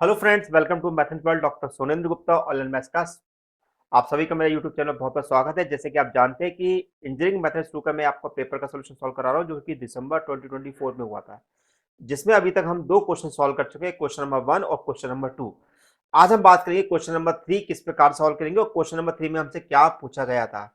Hello friends, welcome to mathematics world. Doctor Sonendra Gupta online maths class. आप सभी का मेरे यूट्यूब चैनल बहुत बहुत स्वागत है। जैसे कि आप जानते हैं कि इंजीनियरिंग मैथमेटिक्स 2 का मैं आपका पेपर का सोल्यूशन सॉल्व करा रहा हूं, जो कि दिसंबर 2024 में हुआ था, जिसमें अभी तक हम दो क्वेश्चन सॉल्व कर चुके हैं, क्वेश्चन नंबर 1 और क्वेश्चन नंबर 2। आज हम बात करेंगे क्वेश्चन नंबर 3 किस प्रकार सॉल्व करेंगे और क्वेश्चन नंबर 3 में हमसे क्या पूछा गया था।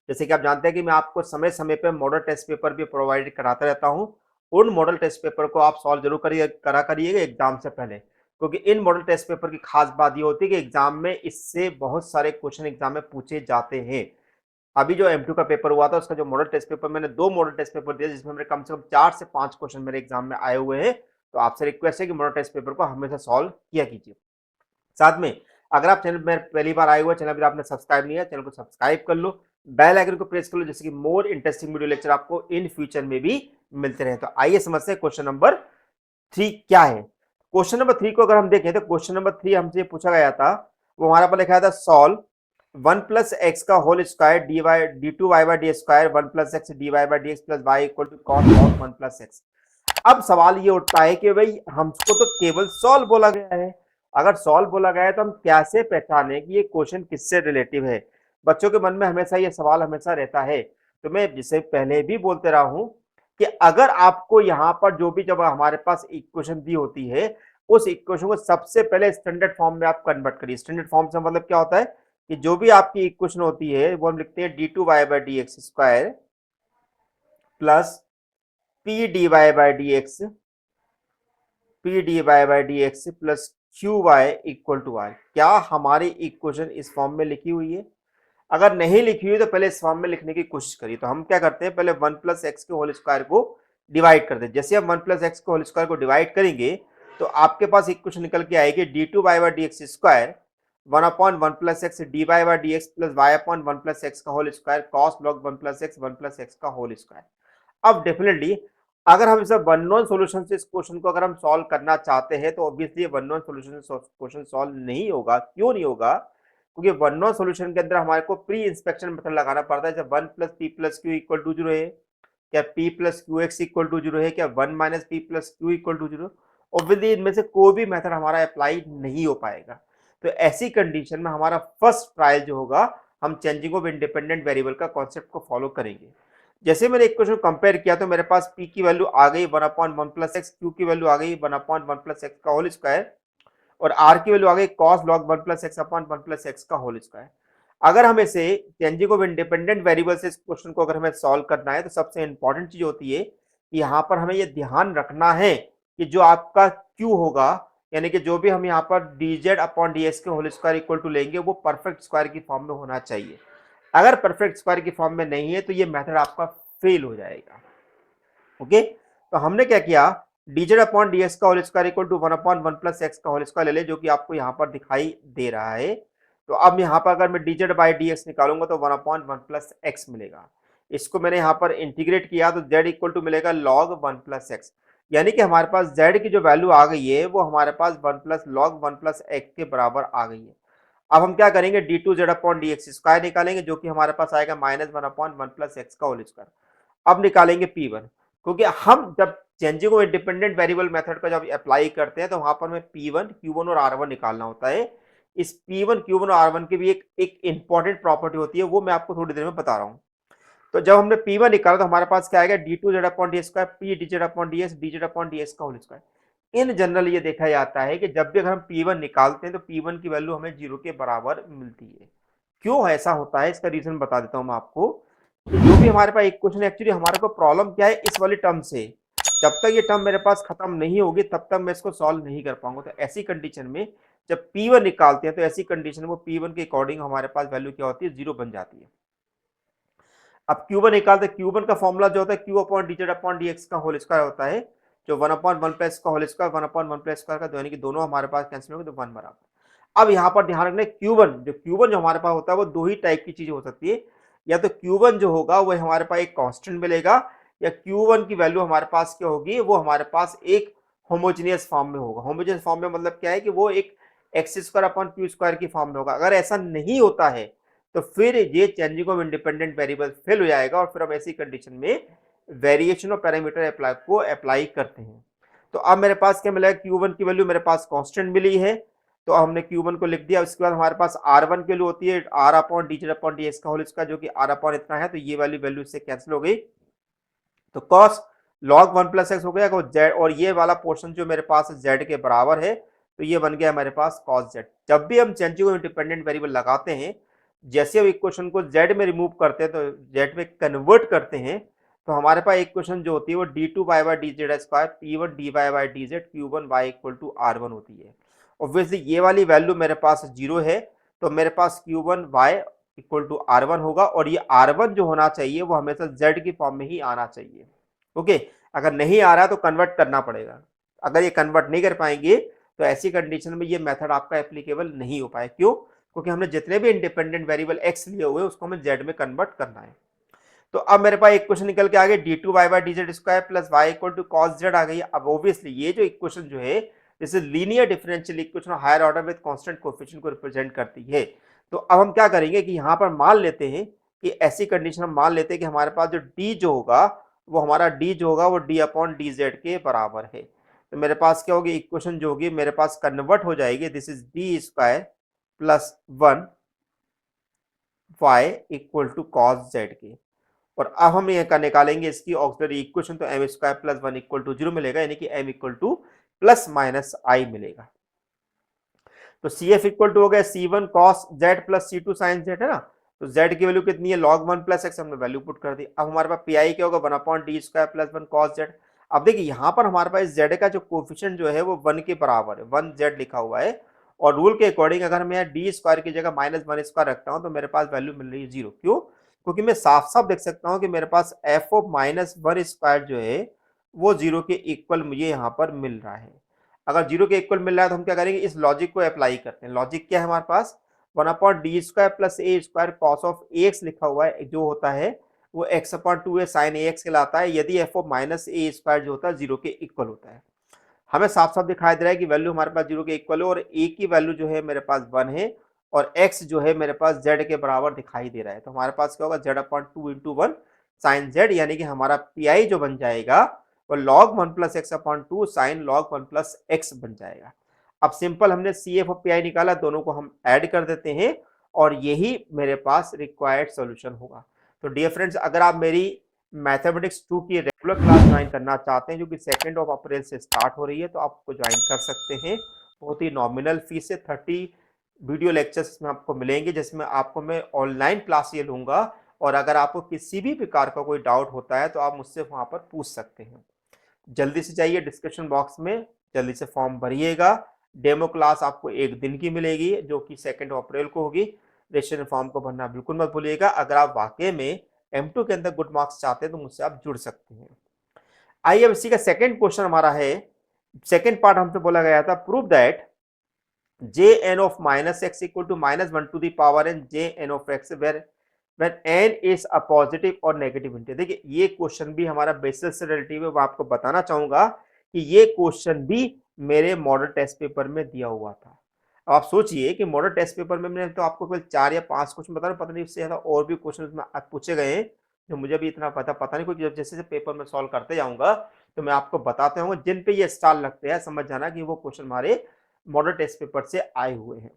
जैसे कि आप जानते हैं कि मैं आपको समय समय पर मॉडल टेस्ट पेपर भी प्रोवाइड कराता रहता हूँ। उन मॉडल टेस्ट पेपर को आप सॉल्व जरूर करिएगा एग्जाम से पहले, क्योंकि इन मॉडल टेस्ट पेपर की खास बात ये होती है कि एग्जाम में इससे बहुत सारे क्वेश्चन एग्जाम में पूछे जाते हैं। अभी जो M2 का पेपर हुआ था, उसका जो मॉडल टेस्ट पेपर, मैंने दो मॉडल टेस्ट पेपर दिए जिसमें मेरे कम से कम 4 से 5 क्वेश्चन मेरे एग्जाम में आए हुए हैं। तो आपसे रिक्वेस्ट है कि मॉडल टेस्ट पेपर को हमेशा सॉल्व किया कीजिए। साथ में अगर आप चैनल में पहली बार आए हुए, चैनल पर आपने सब्सक्राइब नहीं है, चैनल को सब्सक्राइब कर लो, बेल आइकन को प्रेस कर लो, जिससे कि मोर इंटरेस्टिंग वीडियो लेक्चर आपको इन फ्यूचर में भी मिलते रहे। तो आइए समझते हैं क्वेश्चन नंबर 3 क्या है। क्वेश्चन नंबर 3 को अगर हम देखें तो क्वेश्चन नंबर 3 हमसे पूछा गया था, वो हमारा पर लिखा था सॉल्व 1 प्लस एक्स का whole square d y d two Y by d square 1 plus x D Y by D x plus y equal to cos log 1 plus x. अब सवाल ये उठता है कि भाई हमको तो केवल सॉल्व बोला गया है। अगर सॉल्व बोला गया है तो हम कैसे पहचाने कि ये क्वेश्चन किससे रिलेटिव है। बच्चों के मन में हमेशा ये सवाल हमेशा रहता है। तो मैं जिसे पहले भी बोलते रहा हूं कि अगर आपको यहाँ पर जो भी, जब हमारे पास इक्वेशन दी होती है, उस इक्वेशन को सबसे पहले स्टैंडर्ड फॉर्म में आप कन्वर्ट करिए। स्टैंडर्ड फॉर्म से मतलब क्या होता है कि जो भी आपकी इक्वेशन होती है वो हम लिखते हैं d two Y by D x square plus p d Y by D x plus q y equal to r. क्या हमारी इक्वेशन इस फॉर्म में लिखी हुई है? अगर नहीं लिखी हुई तो पहले इस फॉर्म में लिखने की कोशिश करिए। तो हम क्या करते हैं, पहले 1 प्लस एक्स के होल स्क्वायर को डिवाइड कर दे। जैसे हम 1 प्लस एक्स के होल स्क्वायर को डिवाइड करेंगे तो आपके पास इक्वेशन निकल के आएगी D two Y by D x square 1/1 plus x D Y by D x plus Y upon 1 plus x का whole square cos log 1 plus x का होल स्क्वायर। अब डेफिनेटली अगर हम इसे वन नॉन सॉल्यूशन से इस question को अगर हम सॉल्व करना चाहते हैं तो ऑब्वियसली वन नॉन सॉल्यूशन से क्वेश्चन सॉल्व नहीं होगा। क्यों नहीं होगा? क्योंकि वन नॉन सॉल्यूशन के अंदर हमारे को प्री इंस्पेक्शन मेथड लगाना पड़ता है। जब 1 plus p plus q equal to 0 है, क्या p plus q x equal to 0 है, क्या 1 minus p plus q equal to 0। Obviously इनमें से कोई भी मेथड हमारा अप्लाई नहीं हो पाएगा। तो ऐसी कंडीशन में हमारा फर्स्ट ट्रायल जो होगा, हम चेंजिंग ऑफ इंडिपेंडेंट वेरिएबल का कॉन्सेप्ट को फॉलो करेंगे। जैसे मैंने इक्वेशन कंपेयर किया तो मेरे पास p की वैल्यू आ गई 1/1 प्लस एक्स, क्यू की वैल्यू आ गई 1/1 प्लस एक्स का होल स्क्वायर, और आर की वैल्यू आ गई cos log 1 plus x upon 1 plus x का होल स्क्वायर। अगर हमें से चेंजिंग ऑफ इंडिपेंडेंट वेरिएबल से इस क्वेश्चन को अगर हमें सॉल्व करना है तो सबसे इंपॉर्टेंट चीज होती है कि यहाँ पर हमें ये ध्यान रखना है कि जो आपका क्यू होगा, यानी कि जो भी हम यहाँ पर dz अपॉन ds के होल स्क्वायर इक्वल टू लेंगे, वो परफेक्ट स्क्वायर की फॉर्म में होना चाहिए। अगर परफेक्ट स्क्वायर की फॉर्म में नहीं है तो ये मेथड आपका फेल हो जाएगा। ओके, तो हमने क्या किया, dz अपॉन ds का whole square equal to 1/1 plus x का होल स्क्वायर ले ले, जो कि आपको यहाँ पर दिखाई दे रहा है। तो अब यहाँ पर अगर मैं dz बाई dx निकालूंगा तो 1/1 प्लस एक्स मिलेगा। इसको मैंने यहाँ पर इंटीग्रेट किया तो z इक्वल टू मिलेगा log 1 प्लस एक्स, यानी कि हमारे पास z की जो वैल्यू आ गई है वो हमारे पास 1 प्लस लॉग 1 प्लस एक्स के बराबर आ गई है। अब हम क्या करेंगे, d two z upon d x square निकालेंगे, जो कि हमारे पास आएगा -1/1 प्लस एक्स का होल स्क्वायर। अब निकालेंगे P1, क्योंकि हम जब changing of independent variable method का जब अप्लाई करते हैं तो वहां पर हमें P1 Q1 और R1 निकालना होता है। इस P1 Q1 और R1 की भी एक इंपॉर्टेंट प्रॉपर्टी होती है, वो मैं आपको थोड़ी देर में बता रहा हूँ। तो जब हमने P1 निकाला तो हमारे पास क्या आएगा, d two z upon d square p d z upon d s d z upon d s का होल स्क्वायर। इन जनरल ये देखा जाता है कि जब भी अगर हम P1 निकालते हैं तो P1 की वैल्यू हमें 0 के बराबर मिलती है। क्यों ऐसा होता है इसका रीजन बता देता हूं मैं आपको। जो भी हमारे पास इक्वेशन, एक्चुअली हमारे को प्रॉब्लम क्या है इस वाली टर्म से, जब तक ये टर्म मेरे पास खत्म नहीं होगी तब तक मैं इसको सॉल्व नहीं कर पाऊंगा। तो ऐसी कंडीशन में जब P1 निकालते हैं तो ऐसी कंडीशन में वो P1 के अकॉर्डिंग हमारे पास वैल्यू क्या होती है, 0 बन जाती है। अब Q1 निकालते हैं, Q1 का फॉर्मूला जो होता है Q upon D z upon d x का होल स्क्वायर होता है, जो 1/1 प्लस का होल स्क्वायर 1/1 प्लस स्क्वायर का, यानी कि दोनों हमारे पास कैंसिल होंगे तो 1 बराबर। अब यहाँ पर ध्यान रखना, Q1 जो हमारे पास होता है वो दो ही टाइप की चीज हो सकती है। या तो Q1 जो होगा वो हमारे पास एक कांस्टेंट मिलेगा, या Q1 की वैल्यू हमारे पास क्या होगी, वो हमारे पास एक होमोजेनियस फॉर्म में होगा। होमोजेनियस फॉर्म में मतलब क्या है कि वो एक x square upon Q square की फॉर्म में होगा। अगर ऐसा नहीं होता है तो फिर ये changing of independent variable fail हो जाएगा, और फिर हम ऐसी कंडीशन में वेरिएशन ऑफ पैरामीटर अप्लाई करते हैं। तो अब मेरे पास क्या मिला है, Q1 की वैल्यू मेरे पास कांस्टेंट मिली है, तो हमने Q1 को लिख दिया। उसके बाद हमारे पास R1 की वैल्यू होती है R upon D z upon d x का होल इसका, जो कि R अपॉन इतना है, तो ये वाली वैल्यू इससे कैंसिल हो गई, तो cos log 1 प्लस एक्स हो गया z, और ये वाला पोर्शन जो मेरे पास z के बराबर है, तो ये बन गया हमारे पास cos z। जब भी हम चेंज को इंडिपेंडेंट वेरिएबल लगाते हैं, जैसे हम इक्वेशन को z में रिमूव करते हैं तो z में कन्वर्ट करते हैं, तो हमारे पास इक्वेशन जो होती है वो d2 by D Z square p1 dy by D z q1 y equal to r1 होती है। ऑब्वियसली ये वाली वैल्यू मेरे पास 0 है, तो मेरे पास q1 y equal to r1 होगा, और ये r1 जो होना चाहिए वो हमेशा z की फॉर्म में ही आना चाहिए। ओके, अगर नहीं आ रहा तो कन्वर्ट करना पड़ेगा। अगर ये कन्वर्ट नहीं कर पाएंगे तो ऐसी कंडीशन में ये मेथड आपका एप्लीकेबल नहीं हो पाए। क्यों? क्योंकि हमने जितने भी इंडिपेंडेंट वेरिएबल x लिए हुए उसको हमें z में कन्वर्ट करना है। तो अब मेरे पास इक्वेशन निकल के आ गई d2 by D Z square plus y equal to cos Z आ गई। अब ऑब्वियसली ये जो इक्वेशन जो है, जैसे linear differential equation higher order with constant coefficient को रिप्रेजेंट करती है। तो अब हम क्या करेंगे कि यहाँ पर मान लेते हैं कि ऐसी कंडीशन हम मान लेते हैं कि हमारे पास जो d जो होगा वो हमारा d जो होगा वो d अपॉन डी जेड के बराबर है। तो मेरे पास क्या होगी, इक्वेशन जो होगी मेरे पास कन्वर्ट हो जाएगी, this is D square plus 1 y equal to cos z के। और अब हम ये निकालेंगे इसकी ऑक्सिलरी इक्वेशन, तो m square plus 1 equal to 0 मिलेगा, यानी कि m equal to plus minus i मिलेगा। तो सी एफ इक्वल टू हो गया C1 cos z plus C2 sin z, है ना। तो z की वैल्यू कितनी है, log 1 प्लस एक्स, हमने वैल्यू पुट कर दी। अब हमारे पास पी आई क्या होगा, 1 upon d square plus 1 cos z। अब देखिए यहाँ पर हमारे पास z का जो कोफिशिएंट जो है वो 1 के बराबर है, 1z लिखा हुआ है, और रूल के अकॉर्डिंग अगर मैं डी स्क्वायर की जगह माइनस 1 स्क्वायर रखता हूँ तो मेरे पास वैल्यू मिल रही है 0। क्यों? क्योंकि मैं साफ साफ देख सकता हूँ कि मेरे पास एफ ऑफ माइनस 1 स्क्वायर जो है वो 0 के इक्वल मुझे यहाँ पर मिल रहा है। अगर 0 के इक्वल मिल रहा है तो हम क्या करेंगे, इस लॉजिक को अप्लाई करते हैं। लॉजिक क्या है हमारे पास, 1 upon d square plus A square cos of x लिखा हुआ है, जो होता है वो एक्स अपॉन 2a साइन ए एक्स कहलाता है, यदि F of minus A square जो होता है 0 के इक्वल होता है। हमें साफ साफ दिखाई दे रहा है कि वैल्यू हमारे पास 0 के इक्वल है, और ए की वैल्यू जो है मेरे पास 1 है, और एक्स जो है मेरे पास जेड के बराबर दिखाई दे रहा है। तो हमारे पास क्या होगा, z upon 2 into 1 sine z, यानी कि हमारा पी आई जो बन जाएगा वो log 1 plus x upon 2 sine log 1 plus x बन जाएगा। अब सिंपल हमने सी एफ और पी आई निकाला, दोनों को हम ऐड कर देते हैं, और यही मेरे पास रिक्वायर्ड सॉल्यूशन होगा। तो डियर फ्रेंड्स, अगर आप मेरी मैथमेटिक्स 2 की रेगुलर क्लास ज्वाइन करना चाहते हैं जो कि 2 अप्रैल से स्टार्ट हो रही है, तो आप उसको ज्वाइन कर सकते हैं। बहुत ही नॉमिनल फीस है, 30 वीडियो लेक्चर्स में आपको मिलेंगे, जिसमें आपको मैं ऑनलाइन क्लास ये लूंगा, और अगर आपको किसी भी प्रकार का कोई डाउट होता है तो आप मुझसे वहां पर पूछ सकते हैं। जल्दी से जाइए डिस्क्रिप्शन बॉक्स में, जल्दी से फॉर्म भरिएगा। डेमो क्लास आपको 1 दिन की मिलेगी जो कि 2 अप्रैल को होगी। रजिस्ट्रेशन फॉर्म को भरना बिल्कुल मत भूलिएगा। अगर आप वाकई में M2 के अंदर गुड मार्क्स चाहते हैं तो मुझसे आप जुड़ सकते हैं। आइए अब इसी का सेकंड क्वेश्चन हमारा है, सेकंड पार्ट हमसे बोला गया था, prove that jn of minus x equal to minus 1 to the power n jn of x where when n is a positive और नेगेटिव इंटीजर। देखिए ये क्वेश्चन भी हमारा बेसिस से रिलेटिव है, वो आपको बताना चाहूंगा कि ये क्वेश्चन भी मेरे मॉडल टेस्ट पेपर में दिया हुआ था। अब आप सोचिए कि मॉडल टेस्ट पेपर में मैंने तो आपको केवल 4 या 5 क्वेश्चन बता रहा, पता नहीं उससे ज्यादा और भी क्वेश्चन उसमें पूछे गए हैं जो मुझे भी इतना पता नहीं, क्योंकि जब जैसे जैसे पेपर में सॉल्व करते जाऊंगा तो मैं आपको बताते होंगे। जिन पे ये स्टार लगते हैं समझ जाना कि वो क्वेश्चन हमारे मॉडल टेस्ट पेपर से आए हुए हैं।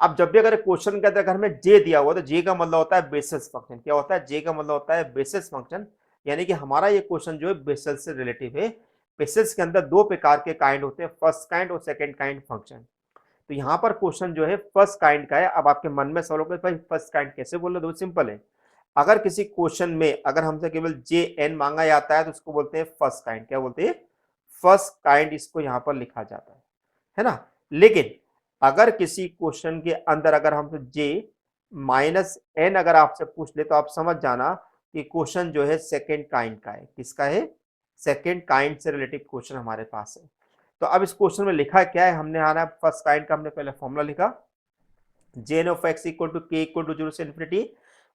अब जब भी अगर क्वेश्चन के अंदर अगर हमें जे दिया हुआ तो जे का मतलब होता है बेसिस फंक्शन। क्या होता है, जे का मतलब होता है बेसिस फंक्शन, यानी कि हमारा ये क्वेश्चन जो है बेसिस से रिलेटिव है। बेसिस के अंदर 2 प्रकार के काइंड होते हैं, फर्स्ट काइंड और सेकंड काइंड फंक्शन। तो यहाँ पर क्वेश्चन जो है फर्स्ट काइंड का है। अब आपके मन में सवाल होगा भाई फर्स्ट काइंड कैसे बोल रहे हो, सिंपल है। अगर किसी क्वेश्चन में अगर हमसे केवल जे एन मांगा जाता है तो उसको बोलते हैं फर्स्ट काइंड। क्या बोलते हैं, फर्स्ट काइंड, इसको यहाँ पर लिखा जाता है ना। लेकिन अगर किसी क्वेश्चन के अंदर अगर हमसे जे माइनस एन अगर आपसे पूछ ले तो आप समझ जाना कि क्वेश्चन जो है सेकंड काइंड का है। किसका है, सेकंड काइंड से रिलेटेड क्वेश्चन हमारे पास है। तो अब इस क्वेश्चन में लिखा क्या है, हमने आना फर्स्ट काइंड का हमने पहले फॉर्मूला लिखा, jn of x equal to k equal to 0 से infinity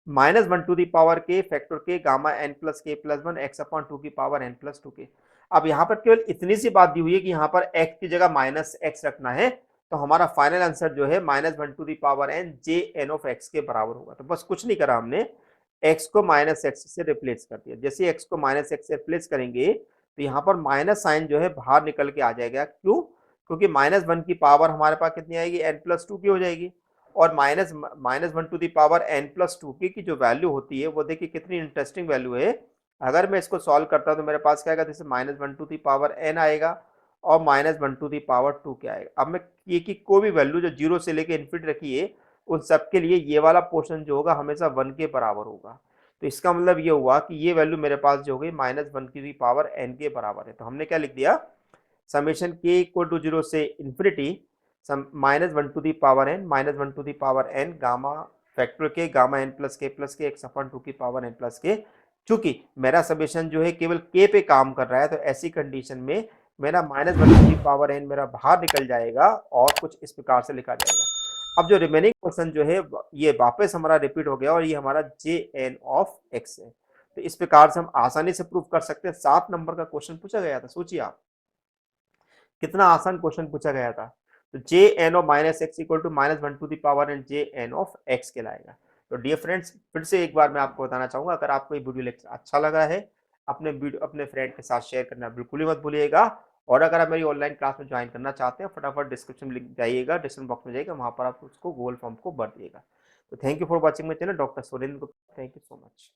minus 1 to the power k factor k gamma n plus k plus 1 x upon 2 की पावर n प्लस 2k। अब यहाँ पर केवल इतनी सी बात दी हुई है कि यहाँ पर x की जगह माइनस x रखना है, तो हमारा फाइनल आंसर जो है minus 1 to the power n jn of x के बराबर होगा। तो बस कुछ नहीं करा हमने, x को माइनस x से रिप्लेस कर दिया। जैसे x को माइनस x से रिप्लेस करेंगे तो यहाँ पर माइनस साइन जो है बाहर निकल के आ जाएगा। क्यों? क्योंकि -1 की पावर हमारे पास कितनी आएगी, n+2 की हो जाएगी। और -1 टू दी पावर n+2 की जो वैल्यू होती है वो देखिए कितनी इंटरेस्टिंग वैल्यू है। अगर मैं इसको सॉल्व करता हूँ तो मेरे पास क्या आएगा, जैसे -1 टू दी पावर n आएगा और -1 टू दी पावर 2 क्या आएगा। अब मैं ये की कोई भी वैल्यू जो 0 से लेके इन्फिनिटी रखी है उन सब के लिए ये वाला पोर्शन जो होगा हमेशा 1 के बराबर होगा। तो इसका मतलब ये हुआ कि ये वैल्यू मेरे पास जो होगी -1 की पावर n के बराबर है। तो हमने क्या लिख दिया, समेशन k इक्वल टू 0 से infinity -1 to the power n -1 to the power n gamma factor k gamma n plus k x upon 2 की पावर n प्लस के। चूंकि मेरा समेशन जो है केवल k पे काम कर रहा है तो ऐसी कंडीशन में मेरा -1 टू दी पावर n मेरा बाहर निकल जाएगा और कुछ इस प्रकार से लिखा जाएगा। अब जो रिमेनिंग क्वेश्चन जो है ये वापस हमारा रिपीट हो गया और ये हमारा jn ऑफ x है। तो इस प्रकार से हम आसानी से प्रूव कर सकते हैं। 7 नंबर का क्वेश्चन पूछा गया था, सोचिए आप कितना आसान क्वेश्चन पूछा गया था। तो j n of minus x equal to -1 to the power n j n of x कहलाएगा। तो डियर फ्रेंड्स, फिर से एक बार मैं आपको बताना चाहूंगा, अगर आपको ये वीडियो लेक्चर अच्छा लगा है अपने फ्रेंड के साथ शेयर करना बिल्कुल ही मत भूलिएगा। और अगर आप मेरी ऑनलाइन क्लास में ज्वाइन करना चाहते हैं फटाफट डिस्क्रिप्शन में लिंक जाइएगा, डिस्क्रिप्शन बॉक्स में जाइएगा, वहां पर आप उसको गूगल फॉर्म को भर दिएगा। तो thank you for watching my channel doctor Surendra Gupta. Thank you so much.